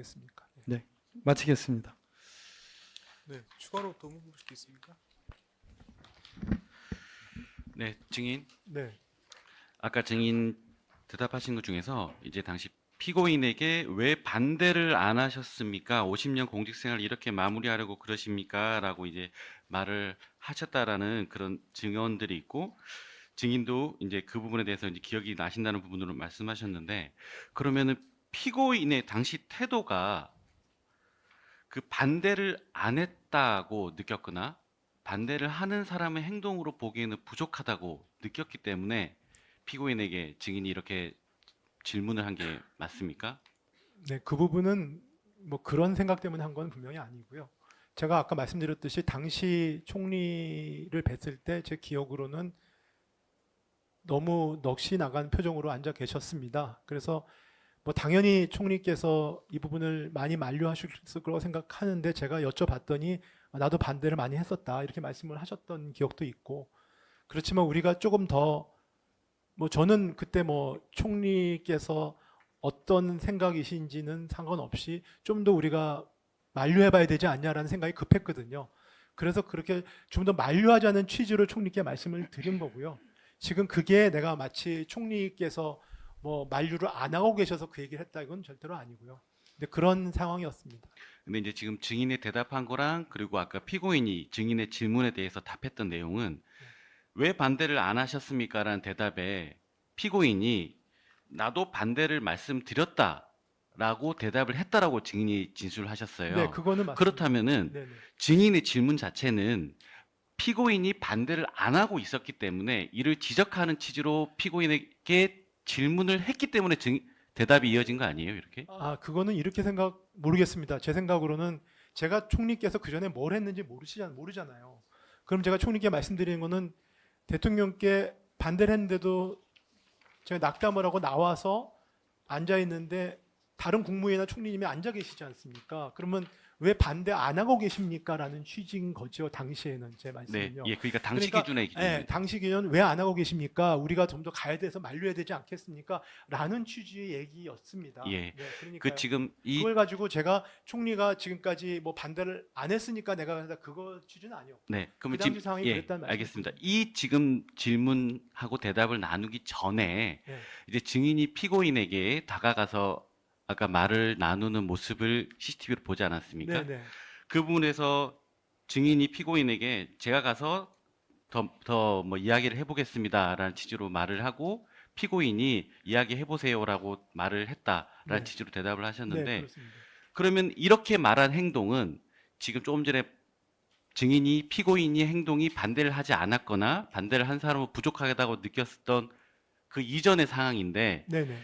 하겠습니까? 네, 마치겠습니다. 네, 추가로 더 물으실 게 있습니까? 네, 증인. 네, 아까 증인 대답하신 것 중에서 이제 당시 피고인에게 왜 반대를 안 하셨습니까? 50년 공직생활 이렇게 마무리하려고 그러십니까? 라고 이제 말을 하셨다라는 그런 증언들이 있고, 증인도 이제 그 부분에 대해서 이제 기억이 나신다는 부분으로 말씀하셨는데, 그러면은 피고인의 당시 태도가 그 반대를 안 했다고 느꼈거나 반대를 하는 사람의 행동으로 보기에는 부족하다고 느꼈기 때문에 피고인에게 증인이 이렇게 질문을 한 게 맞습니까? 네, 그 부분은 뭐 그런 생각 때문에 한 건 분명히 아니고요. 제가 아까 말씀드렸듯이 당시 총리를 뵀을 때 제 기억으로는 너무 넋이 나간 표정으로 앉아 계셨습니다. 그래서 뭐 당연히 총리께서 이 부분을 많이 만류하셨을 거라고 생각하는데 제가 여쭤봤더니 나도 반대를 많이 했었다 이렇게 말씀을 하셨던 기억도 있고, 그렇지만 우리가 조금 더 뭐 저는 그때 뭐 총리께서 어떤 생각이신지는 상관없이 좀 더 우리가 만류해봐야 되지 않냐라는 생각이 급했거든요. 그래서 그렇게 좀 더 만류하자는 취지로 총리께 말씀을 드린 거고요. 지금 그게 내가 마치 총리께서 뭐 만류를 안 하고 계셔서 그 얘기를 했다 이건 절대로 아니고요. 근데 그런 상황이었습니다. 근데 이제 지금 증인이 대답한 거랑 그리고 아까 피고인이 증인의 질문에 대해서 답했던 내용은 왜 반대를 안 하셨습니까라는 대답에 피고인이 나도 반대를 말씀드렸다라고 대답을 했다라고 증인이 진술하셨어요. 네, 그거는 맞습니다. 그렇다면은 네네. 증인의 질문 자체는 피고인이 반대를 안 하고 있었기 때문에 이를 지적하는 취지로 피고인에게 질문을 했기 때문에 대답이 이어진 거 아니에요, 이렇게? 아, 그거는 이렇게 생각 모르겠습니다. 제 생각으로는 제가 총리께서 그 전에 뭘 했는지 모르잖아요. 그럼 제가 총리께 말씀드리는 거는 대통령께 반대를 했는데도 제가 낙담을 하고 나와서 앉아 있는데 다른 국무위원이나 총리님이 앉아 계시지 않습니까? 그러면 왜 반대 안 하고 계십니까? 라는 취지인 거죠. 당시에는 제 네, 말씀은요. 예, 그러니까 당시 그러니까, 기준의 예, 당시 기준 왜 안 하고 계십니까? 우리가 좀 더 가야 돼서 만류해야 되지 않겠습니까? 라는 취지의 얘기였습니다. 예, 네, 그러니까 그 지금 그걸 가지고 제가 총리가 지금까지 뭐 반대를 안 했으니까 내가 한다 그거 취지는 아니었고. 네, 그 그러면 당시 지금 상황이 그랬다는 말씀이죠. 알겠습니다. 이 지금 질문하고 대답을 나누기 전에 네. 이제 증인이 피고인에게 다가가서 아까 말을 나누는 모습을 CCTV로 보지 않았습니까? 네, 네. 그 부분에서 증인이 피고인에게 제가 가서 더 뭐 이야기를 해보겠습니다라는 취지로 말을 하고 피고인이 이야기해보세요라고 말을 했다라는 네. 취지로 대답을 네, 하셨는데 그렇습니다. 그러면 이렇게 말한 행동은 지금 조금 전에 증인이 피고인이 행동이 반대를 하지 않았거나 반대를 한 사람은 부족하다고 느꼈었던 그 이전의 상황인데 네, 네.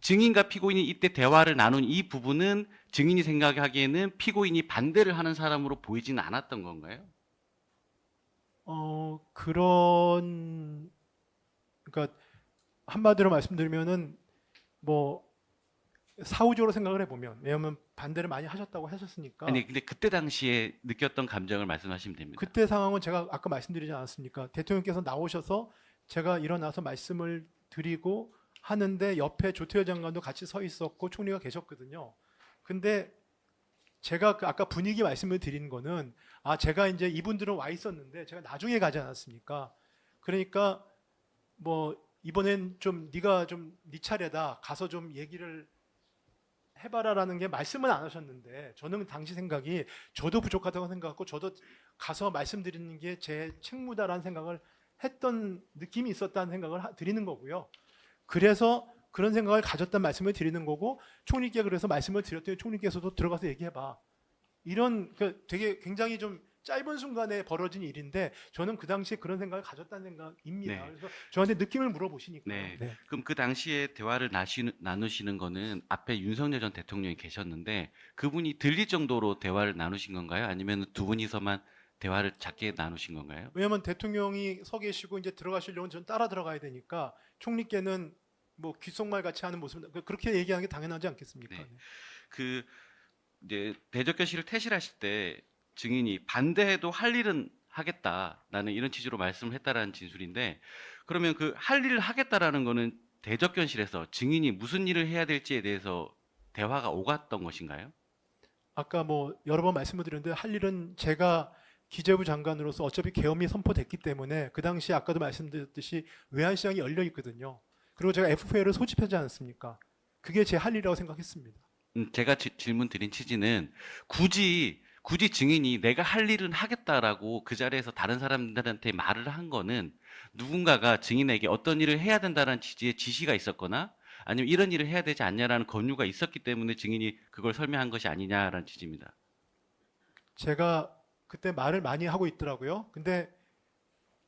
증인과 피고인이 이때 대화를 나눈 이 부분은 증인이 생각하기에는 피고인이 반대를 하는 사람으로 보이지는 않았던 건가요? 그런 그러니까 한마디로 말씀드리면은 뭐 사후적으로 생각을 해보면 왜냐하면 반대를 많이 하셨다고 하셨으니까 아니 근데 그때 당시에 느꼈던 감정을 말씀하시면 됩니다. 그때 상황은 제가 아까 말씀드리지 않았습니까? 대통령께서 나오셔서 제가 일어나서 말씀을 드리고 하는데 옆에 조태열 장관도 같이 서 있었고 총리가 계셨거든요. 근데 제가 그 아까 분위기 말씀을 드린 거는 제가 이제 이분들은 와 있었는데 제가 나중에 가지 않았습니까? 그러니까 뭐 이번엔 좀 네가 좀 네 차례다 가서 좀 얘기를 해봐라라는 게 말씀은 안 하셨는데 저는 당시 생각이 저도 부족하다고 생각하고 저도 가서 말씀드리는 게 제 책무다라는 생각을 했던 느낌이 있었다는 생각을 드리는 거고요. 그래서 그런 생각을 가졌다는 말씀을 드리는 거고 총리께 그래서 말씀을 드렸더니 총리께서도 들어가서 얘기해봐. 이런 되게 굉장히 좀 짧은 순간에 벌어진 일인데 저는 그 당시에 그런 생각을 가졌다는 생각입니다. 네. 그래서 저한테 느낌을 물어보시니까. 네. 그럼 그 당시에 대화를 나누시는 거는 앞에 윤석열 전 대통령이 계셨는데 그분이 들릴 정도로 대화를 나누신 건가요? 아니면 두 분이서만 대화를 작게 나누신 건가요? 왜냐하면 대통령이 서 계시고 이제 들어가시려면 전 따라 들어가야 되니까 총리께는 뭐 귓속말 같이 하는 모습 그렇게 얘기하는 게 당연하지 않겠습니까? 네. 그 이제 대적교실을 퇴실하실 때 증인이 반대해도 할 일은 하겠다라는 이런 취지로 말씀을 했다라는 진술인데 그러면 그 할 일을 하겠다라는 거는 대적견실에서 증인이 무슨 일을 해야 될지에 대해서 대화가 오갔던 것인가요? 아까 뭐 여러 번 말씀을 드렸는데 할 일은 제가 기재부 장관으로서 어차피 계엄이 선포됐기 때문에 그 당시 아까도 말씀드렸듯이 외환시장이 열려 있거든요. 그리고 제가 FFA를 소집하지 않았습니까? 그게 제 할 일이라고 생각했습니다. 제가 질문 드린 취지는 굳이 증인이 내가 할 일은 하겠다라고 그 자리에서 다른 사람들한테 말을 한 거는 누군가가 증인에게 어떤 일을 해야 된다는 취지의 지시가 있었거나 아니면 이런 일을 해야 되지 않냐라는 권유가 있었기 때문에 증인이 그걸 설명한 것이 아니냐라는 취지입니다. 제가 그때 말을 많이 하고 있더라고요. 근데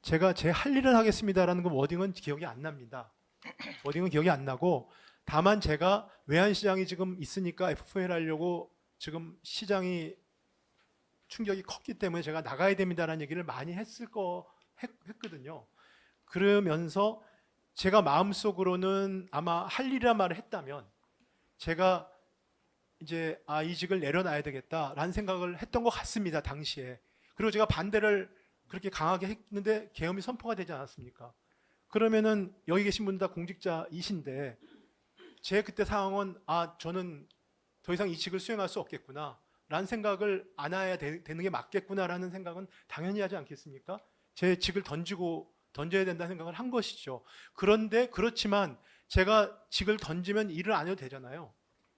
제가 제 할 일은 하겠습니다라는 그 워딩은 기억이 안 납니다. 워딩은 기억이 안 나고 다만 제가 외환시장이 지금 있으니까 FFA를 하려고 지금 시장이 충격이 컸기 때문에 제가 나가야 됩니다라는 얘기를 많이 했거든요. 그러면서 제가 마음속으로는 아마 할 일이란 말을 했다면 제가 이제 이직을 내려놔야 되겠다라는 생각을 했던 것 같습니다. 당시에. 그리고 제가 반대를 그렇게 강하게 했는데 계엄이 선포가 되지 않았습니까? 그러면은 여기 계신 분 다 공직자이신데 제 그때 상황은 저는 더 이상 이직을 수행할 수 없겠구나 라는 생각을 안 해야 되는 게 맞겠구나라는 생각은 당연히 하지 않겠습니까? 제 직을 던져야 된다는 생각을 한 것이죠. 그런데 그렇지만 제가 직을 던지면 일을 안 해도 되잖아요.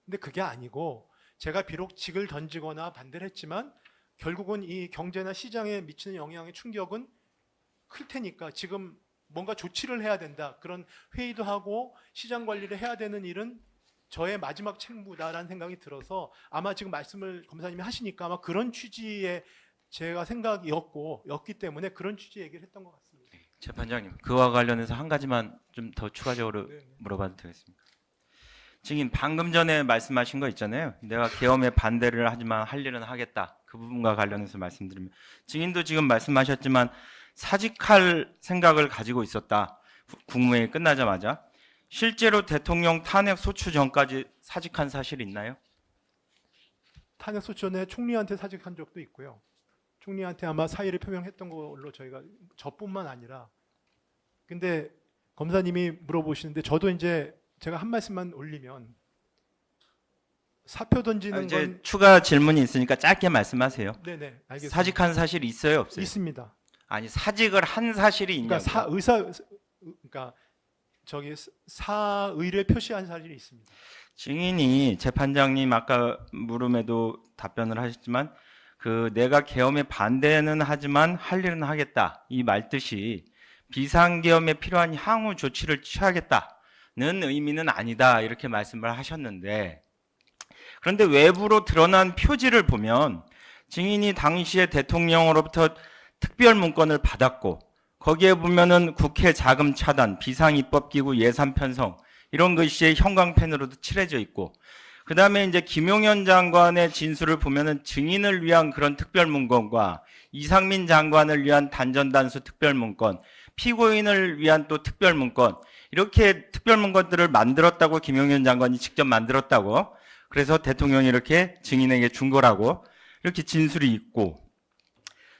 근데 그게 아니고 제가 비록 직을 던지거나 반대를 했지만 결국은 이 경제나 시장에 미치는 영향의 충격은 클 테니까 지금 뭔가 조치를 해야 된다. 그런 회의도 하고 시장 관리를 해야 되는 일은 저의 마지막 책무다라는 생각이 들어서 아마 지금 말씀을 검사님이 하시니까 아마 그런 취지의 제가 생각이었기 때문에 그런 취지의 얘기를 했던 것 같습니다. 재판장님, 그와 관련해서 한 가지만 좀 더 추가적으로 네. 물어봐도 되겠습니까? 증인 방금 전에 말씀하신 거 있잖아요. 내가 계엄에 반대를 하지만 할 일은 하겠다. 그 부분과 관련해서 말씀드리면 증인도 지금 말씀하셨지만 사직할 생각을 가지고 있었다. 국무회의 끝나자마자. 실제로 대통령 탄핵 소추 전까지 사직한 사실이 있나요? 탄핵 소추전에 총리한테 사직한 적도 있고요. 총리한테 아마 사의를 표명했던 걸로 저희가 저뿐만 아니라 근데 검사님이 물어보시는데 저도 이제 제가 한 말씀만 올리면 사표 던지는 이제 건 추가 질문이 있으니까 짧게 말씀하세요. 네네 알겠습니다. 사직한 사실이 있어요, 없어요? 있습니다. 아니, 사직을 한 사실이 있냐고요? 그러니까 그러니까 저기 사의를 표시한 사실이 있습니다. 증인이 재판장님 아까 물음에도 답변을 하셨지만 내가 계엄에 반대는 하지만 할 일은 하겠다 이 말뜻이 비상계엄에 필요한 향후 조치를 취하겠다는 의미는 아니다 이렇게 말씀을 하셨는데 그런데 외부로 드러난 표지를 보면 증인이 당시에 대통령으로부터 특별 문건을 받았고 거기에 보면은 국회 자금 차단, 비상입법기구 예산 편성 이런 것이 형광펜으로도 칠해져 있고 그 다음에 이제 김용현 장관의 진술을 보면은 증인을 위한 그런 특별 문건과 이상민 장관을 위한 단전단수 특별 문건, 피고인을 위한 또 특별 문건 이렇게 특별 문건들을 만들었다고 김용현 장관이 직접 만들었다고 그래서 대통령이 이렇게 증인에게 준 거라고 이렇게 진술이 있고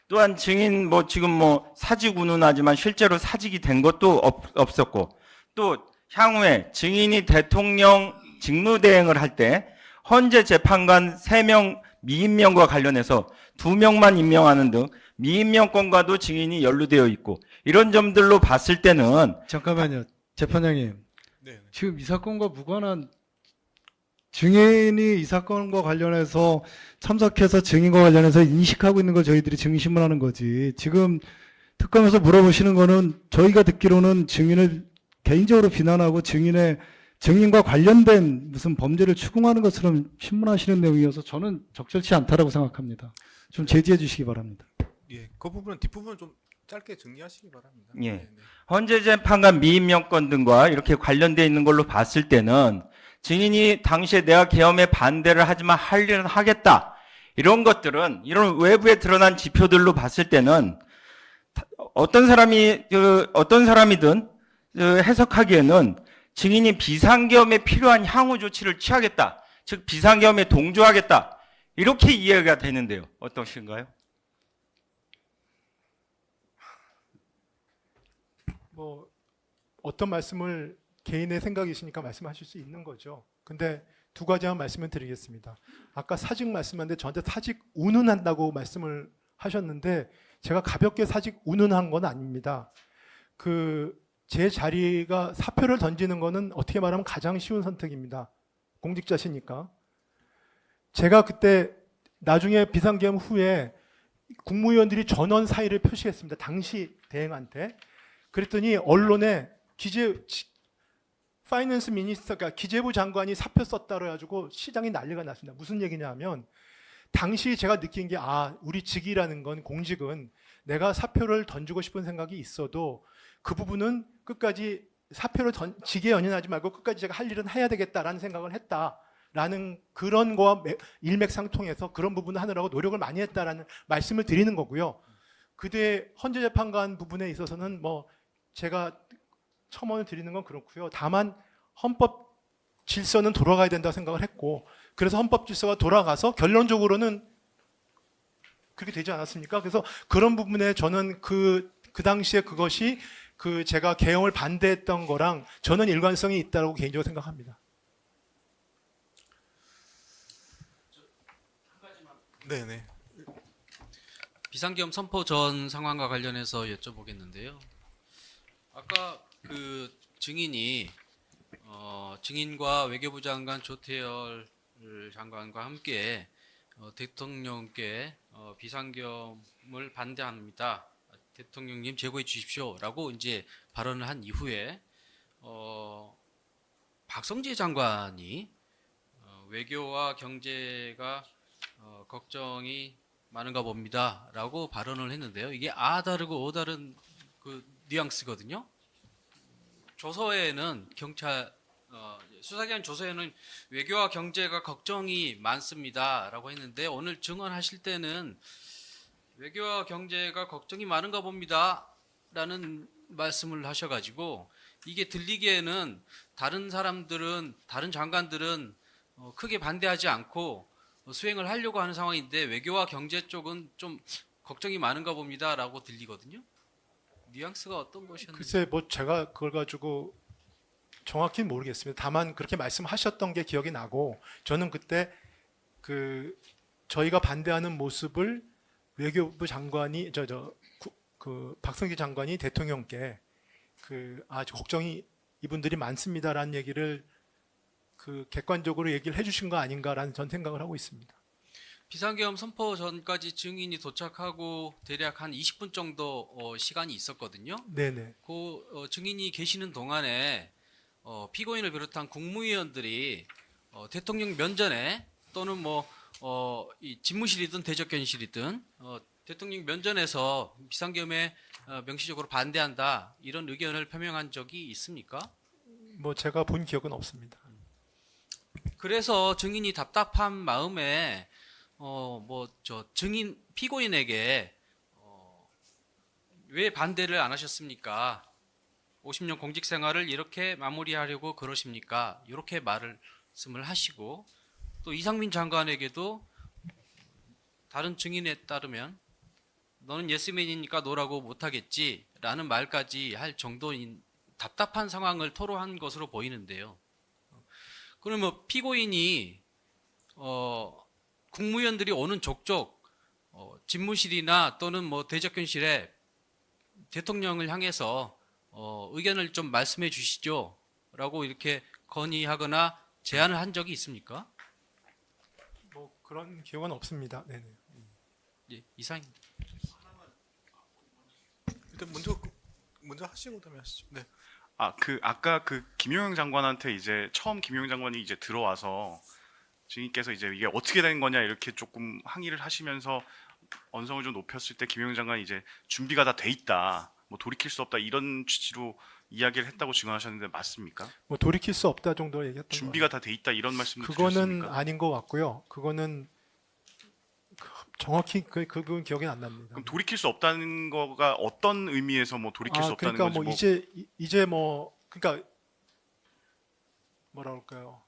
또한 증인 지금 사직 운운하지만 실제로 사직이 된 것도 없었고 또 향후에 증인이 대통령 직무대행을 할 때 헌재 재판관 3명 미임명과 관련해서 2명만 임명하는 등 미임명권과도 증인이 연루되어 있고 이런 점들로 봤을 때는 잠깐만요. 재판장님. 네. 지금 이 사건과 무관한 증인이 이 사건과 관련해서 참석해서 증인과 관련해서 인식하고 있는 걸 저희들이 증신문하는 거지. 지금 특검에서 물어보시는 거는 저희가 듣기로는 증인을 개인적으로 비난하고 증인과 관련된 무슨 범죄를 추궁하는 것처럼 신문하시는 내용이어서 저는 적절치 않다라고 생각합니다. 좀 제지해 주시기 바랍니다. 예, 그 부분은 뒷부분은 좀 짧게 정리하시기 바랍니다. 예. 네, 네. 헌재 재판관 미임명권 등과 이렇게 관련되어 있는 걸로 봤을 때는 증인이 당시에 내가 계엄에 반대를 하지만 할 일은 하겠다. 이런 것들은 이런 외부에 드러난 지표들로 봤을 때는 어떤 사람이든 해석하기에는 증인이 비상계엄에 필요한 향후 조치를 취하겠다. 즉 비상계엄에 동조하겠다. 이렇게 이해가 되는데요. 어떠신가요? 어떤 말씀을 개인의 생각이시니까 말씀하실 수 있는 거죠. 근데 두 가지만 말씀을 드리겠습니다. 아까 사직 말씀하는데 저한테 사직 운운한다고 말씀을 하셨는데 제가 가볍게 사직 운운한 건 아닙니다. 제 자리가 사표를 던지는 거는 어떻게 말하면 가장 쉬운 선택입니다. 공직자시니까. 제가 그때 나중에 비상계엄 후에 국무위원들이 전원 사의를 표시했습니다. 당시 대행한테. 그랬더니 언론에 파이낸스 미니스터가 기재부 장관이 사표 썼다 그래가지고 시장이 난리가 났습니다. 무슨 얘기냐면 당시 제가 느낀 게 우리 직이라는 건 공직은 내가 사표를 던지고 싶은 생각이 있어도 그 부분은 끝까지 사표를 직에 연연하지 말고 끝까지 제가 할 일은 해야 되겠다라는 생각을 했다라는 그런 거와 일맥상통해서 그런 부분을 하느라고 노력을 많이 했다라는 말씀을 드리는 거고요. 그때 헌재재판관 부분에 있어서는 뭐 제가 첨언을 드리는 건 그렇고요. 다만 헌법 질서는 돌아가야 된다고 생각을 했고 그래서 헌법 질서가 돌아가서 결론적으로는 그렇게 되지 않았습니까? 그래서 그런 부분에 저는 그 당시에 그것이 제가 개헌을 반대했던 거랑 저는 일관성이 있다고 개인적으로 생각합니다. 네네. 비상계엄 선포 전 상황과 관련해서 여쭤보겠는데요. 아까 그 증인이 증인과 외교부 장관 조태열 장관과 함께 대통령께 비상계엄을 반대합니다. 대통령님 제고해 주십시오라고 이제 발언을 한 이후에 박성재 장관이 외교와 경제가 걱정이 많은가 봅니다라고 발언을 했는데요. 이게 다르고 다른 그 뉘앙스거든요. 조서에는 수사기관 조서에는 외교와 경제가 걱정이 많습니다라고 했는데 오늘 증언하실 때는 외교와 경제가 걱정이 많은가 봅니다라는 말씀을 하셔가지고 이게 들리기에는 다른 장관들은 크게 반대하지 않고 수행을 하려고 하는 상황인데 외교와 경제 쪽은 좀 걱정이 많은가 봅니다라고 들리거든요. 뉘앙스가 어떤 것이었는지. 글쎄 뭐 제가 그걸 가지고 정확히는 모르겠습니다. 다만 그렇게 말씀하셨던 게 기억이 나고 저는 그때 저희가 반대하는 모습을 외교부 장관이 박성기 장관이 대통령께 아주 걱정이 이분들이 많습니다라는 얘기를 객관적으로 얘기를 해주신 거 아닌가라는 전 생각을 하고 있습니다. 비상계엄 선포 전까지 증인이 도착하고 대략 한 20분 정도 시간이 있었거든요. 네네. 증인이 계시는 동안에 피고인을 비롯한 국무위원들이 대통령 면전에 또는 이 집무실이든 대적견실이든 대통령 면전에서 비상계엄에 명시적으로 반대한다 이런 의견을 표명한 적이 있습니까? 뭐 제가 본 기억은 없습니다. 그래서 증인이 답답한 마음에 증인 피고인에게 왜 반대를 안 하셨습니까? 50년 공직 생활을 이렇게 마무리하려고 그러십니까? 이렇게 말씀을 하시고 또 이상민 장관에게도 다른 증인에 따르면 너는 예스맨이니까 너라고 못하겠지라는 말까지 할 정도인 답답한 상황을 토로한 것으로 보이는데요. 그러면 피고인이 국무위원들이 오는 족족 집무실이나 또는 대적견실에 대통령을 향해서 의견을 좀 말씀해 주시죠라고 이렇게 건의하거나 제안을 한 적이 있습니까? 뭐 그런 기억은 없습니다. 네네. 예, 이상입니다. 일단 먼저 하시고 그다음에 하시죠. 네. 아까 김용영 장관한테 이제 처음 김용영 장관이 이제 들어와서 증인께서 이제 이게 어떻게 된 거냐 이렇게 조금 항의를 하시면서 언성을 좀 높였을 때 김용영 장관이 이제 준비가 다 돼 있다, 뭐 돌이킬 수 없다 이런 취지로 이야기를 했다고 증언하셨는데 맞습니까? 뭐 돌이킬 수 없다 정도 얘기했던 준비가 다 돼 있다 이런 말씀을 그거는 드렸습니까? 아닌 것 같고요. 그거는 정확히 그건 기억이 안 납니다. 그럼 돌이킬 수 없다는 거가 어떤 의미에서 뭐 돌이킬 수 없다는 그러니까 건지 이제 그러니까 뭐라 그럴까요?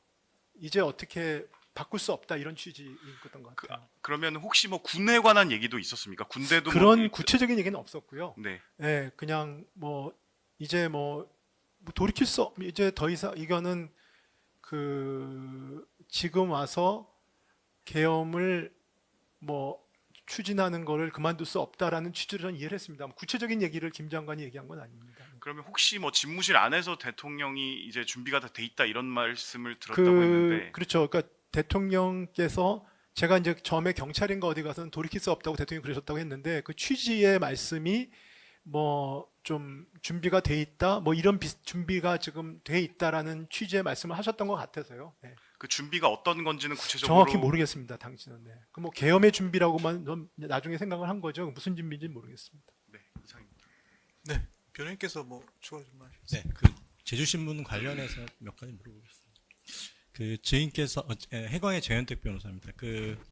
이제 어떻게 바꿀 수 없다 이런 취지였던 것 같아요. 그러면 혹시 뭐 군에 관한 얘기도 있었습니까? 군대도 그런 구체적인 얘기는 없었고요. 네. 네, 그냥 이제 돌이킬 수 이제 더 이상 이거는 지금 와서 계엄을 뭐 추진하는 거를 그만둘 수 없다라는 취지로 저는 이해를 했습니다. 구체적인 얘기를 김 장관이 얘기한 건 아닙니다. 그러면 혹시 뭐 집무실 안에서 대통령이 이제 준비가 다 돼 있다 이런 말씀을 들었다고 했는데 그렇죠. 그러니까 대통령께서 제가 이제 처음에 경찰인가 어디 가서는 돌이킬 수 없다고 대통령이 그러셨다고 했는데 그 취지의 말씀이 뭐 좀 준비가 돼 있다, 뭐 이런 준비가 지금 돼 있다라는 취지의 말씀을 하셨던 것 같아서요. 네. 그 준비가 어떤 건지는 구체적으로 정확히 모르겠습니다, 당신은. 네. 그 뭐 계엄의 준비라고만 좀 나중에 생각을 한 거죠. 무슨 준비인지 모르겠습니다. 네, 이상입니다. 네, 변호인께서 뭐 추가 좀 하시겠어요? 네, 그 제주신문 관련해서 몇 가지 물어보겠습니다. 그 증인께서 해광의 정현택 변호사입니다. 그